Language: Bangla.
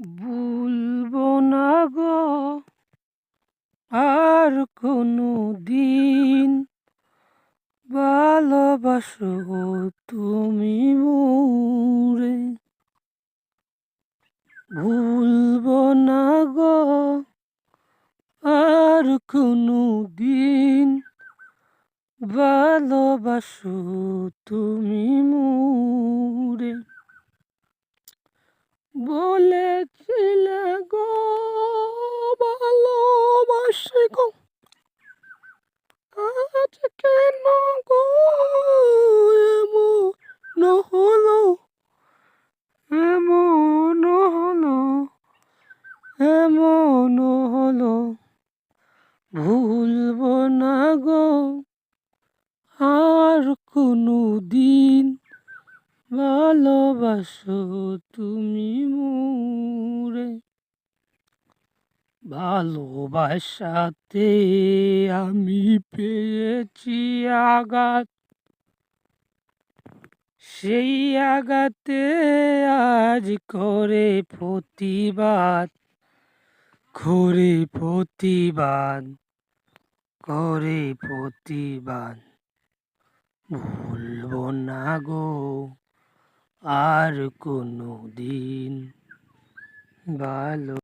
ভুলবো না গো আর কোনো দিন, ভালোবাসো তুমি মোরে। ভুলবো না গো আর কোনো দিন, ভালোবাসো তুমি মোরে। বলেছিলে গো ভালোবাসি গো, আজ কেন গো এমন হলো, এমন হলো, এমন হলো। ভুলবো না গো আর কোনো দিন, ভালোবাসো তুমি মোরে। ভালোবাসাতে আমি পেয়েছি আঘাত, সেই আঘাতে আজ করে প্রতিবাদ, করে প্রতিবাদ, করে প্রতিবাদ। ভুলবো না গো আর কোনো দিন, ভালো